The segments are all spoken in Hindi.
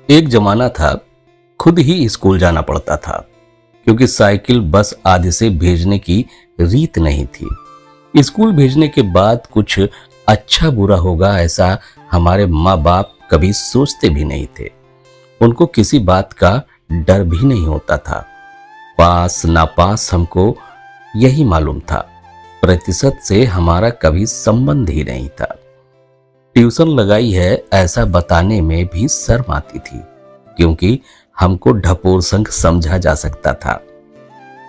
एक जमाना था, खुद ही स्कूल जाना पड़ता था क्योंकि साइकिल बस आदि से भेजने की रीत नहीं थी। स्कूल भेजने के बाद कुछ अच्छा बुरा होगा ऐसा हमारे माँ बाप कभी सोचते भी नहीं थे। उनको किसी बात का डर भी नहीं होता था। पास नापास हमको यही मालूम था। प्रतिशत से हमारा कभी संबंध ही नहीं था। ट्यूशन लगाई है ऐसा बताने में भी शर्म आती थी क्योंकि हमको ढपोर संग समझा जा सकता था।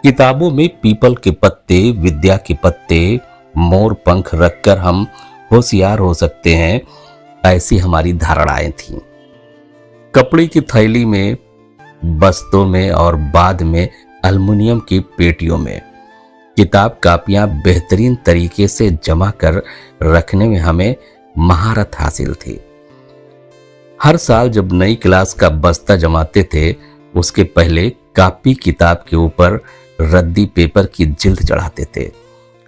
किताबों में पीपल के पत्ते, विद्या के पत्ते, मोर पंख रखकर हम होशियार हो सकते हैं, ऐसी हमारी धारणाएं थीं। कपड़े की थैली में, बस्तों में और बाद में एल्युमिनियम की पेटियों में किताब कापियां बेहतरीन तरीके से जमा कर रखने में हमें महारत हासिल थी। हर साल जब नई क्लास का बस्ता जमाते थे, उसके पहले कापी किताब के ऊपर रद्दी पेपर की जिल्द चढ़ाते थे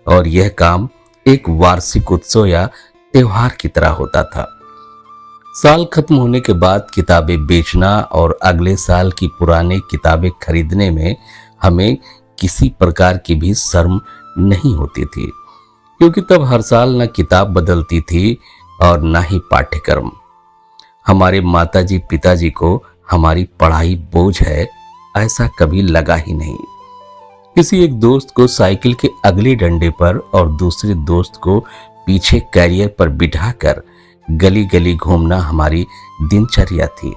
और यह काम एक वार्षिक उत्सव या त्योहार की तरह होता था। साल खत्म होने के बाद किताबें बेचना और अगले साल की पुरानी किताबें खरीदने में हमें किसी प्रकार की भी शर्म नहीं होती थी क्योंकि तब हर साल न किताब बदलती थी और न ही पाठ्यक्रम। हमारे माताजी पिताजी को हमारी पढ़ाई बोझ है ऐसा कभी लगा ही नहीं। किसी एक दोस्त को साइकिल के अगले डंडे पर और दूसरे दोस्त को पीछे कैरियर पर बिठाकर गली गली घूमना हमारी दिनचर्या थी।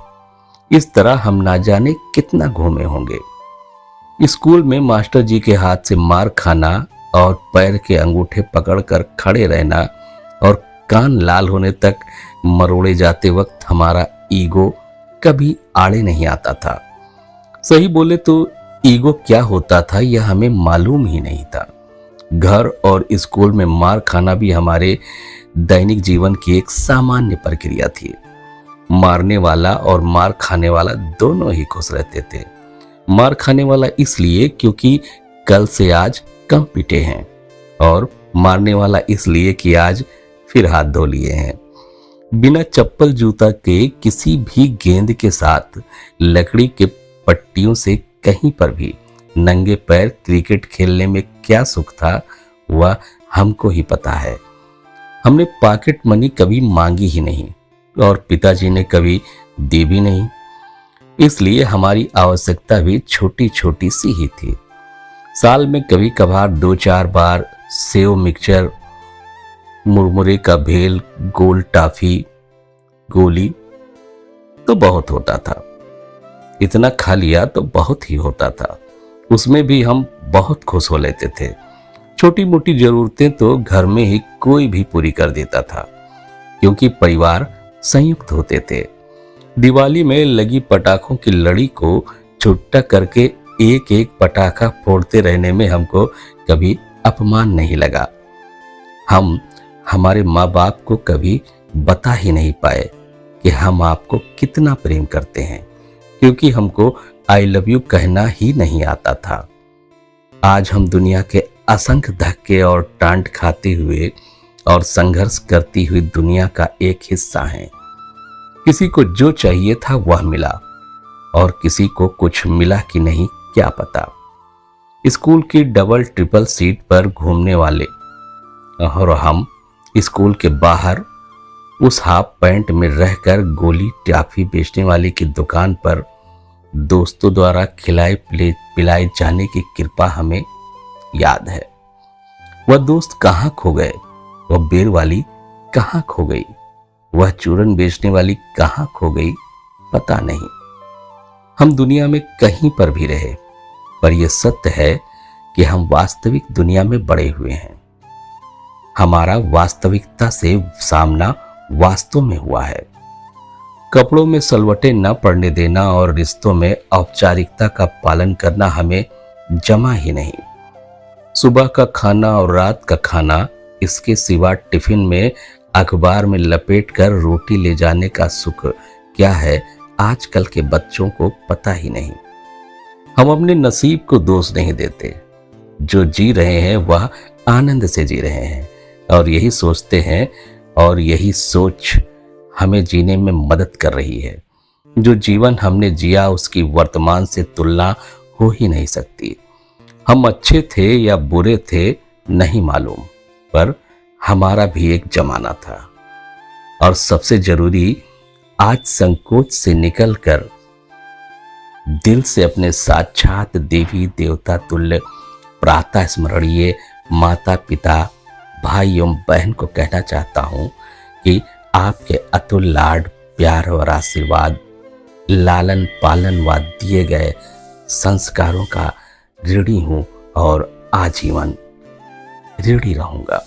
इस तरह हम ना जाने कितना घूमे होंगे। स्कूल में मास्टर जी के हाथ से मार खाना और पैर के अंगूठे पकड़कर खड़े रहना और कान लाल होने तक मरोड़े जाते वक्त हमारा ईगो कभी आड़े नहीं आता था। सही बोले तो ईगो क्या होता था यह हमें मालूम ही नहीं था। घर और स्कूल में मार खाना भी हमारे दैनिक जीवन की एक सामान्य प्रक्रिया थी। मारने वाला और मार खाने वाला दोनों ही खुश रहते थे। मार खाने वाला इसलिए क्योंकि कल से आज कम पिटे हैं और मारने वाला इसलिए कि आज फिर हाथ धो लिए हैं। बिना चप्पल जूता के किसी भी गेंद के साथ लकड़ी के पट्टियों से कहीं पर भी नंगे पैर क्रिकेट खेलने में क्या सुख था वह हमको ही पता है। हमने पॉकेट मनी कभी मांगी ही नहीं और पिताजी ने कभी दी भी नहीं, इसलिए हमारी आवश्यकता भी छोटी छोटी सी ही थी। साल में कभी कभार 2-4 बार सेव मिक्सचर, मुरमुरे का भेल, गोल टाफी, गोली तो बहुत होता था। इतना खा लिया तो बहुत ही होता था। उसमें भी हम बहुत खुश हो लेते थे। छोटी मोटी जरूरतें तो घर में ही कोई भी पूरी कर देता था क्योंकि परिवार संयुक्त होते थे। दिवाली में लगी पटाखों की लड़ी को छुट्टा करके एक एक पटाखा फोड़ते रहने में हमको कभी अपमान नहीं लगा। हम हमारे माँ बाप को कभी बता ही नहीं पाए कि हम आपको कितना प्रेम करते हैं क्योंकि हमको आई लव यू कहना ही नहीं आता था। आज हम दुनिया के असंख्य धक्के और डांट खाते हुए और संघर्ष करती हुई दुनिया का एक हिस्सा हैं। किसी को जो चाहिए था वह मिला और किसी को कुछ मिला कि नहीं क्या पता। स्कूल की डबल ट्रिपल सीट पर घूमने वाले और हम स्कूल के बाहर उस हाफ पैंट में रहकर गोली टाफी बेचने वाले की दुकान पर दोस्तों द्वारा खिलाए पिलाए जाने की कृपा हमें याद है। वह दोस्त कहाँ खो गए, वह बेर वाली कहाँ खो गई, वह चूरन बेचने वाली कहाँ खो गई, पता नहीं। हम दुनिया में कहीं पर भी रहे, पर यह सत्य है कि हम वास्तविक दुनिया में बड़े हुए हैं। हमारा वास्तविकता से सामना वास्तव में हुआ है। कपड़ों में सलवटें न पड़ने देना और रिश्तों में औपचारिकता का पालन करना हमें जमा ही नहीं। सुबह का खाना और रात का खाना, इसके सिवा टिफिन में अखबार में लपेट कर रोटी ले जाने का सुख क्या है आजकल के बच्चों को पता ही नहीं। हम अपने नसीब को दोष नहीं देते। जो जी रहे हैं वह आनंद से जी रहे हैं और यही सोचते हैं और यही सोच हमें जीने में मदद कर रही है। जो जीवन हमने जिया उसकी वर्तमान से तुलना हो ही नहीं सकती। हम अच्छे थे या बुरे थे नहीं मालूम, पर हमारा भी एक जमाना था। और सबसे जरूरी, आज संकोच से निकलकर दिल से अपने साक्षात देवी देवता तुल्य प्रातः स्मरणीय माता पिता भाई एवं बहन को कहना चाहता हूं कि आपके अतुल लाड प्यार और आशीर्वाद, लालन पालन व दिए गए संस्कारों का ऋणी हूं और आजीवन ऋणी रहूंगा।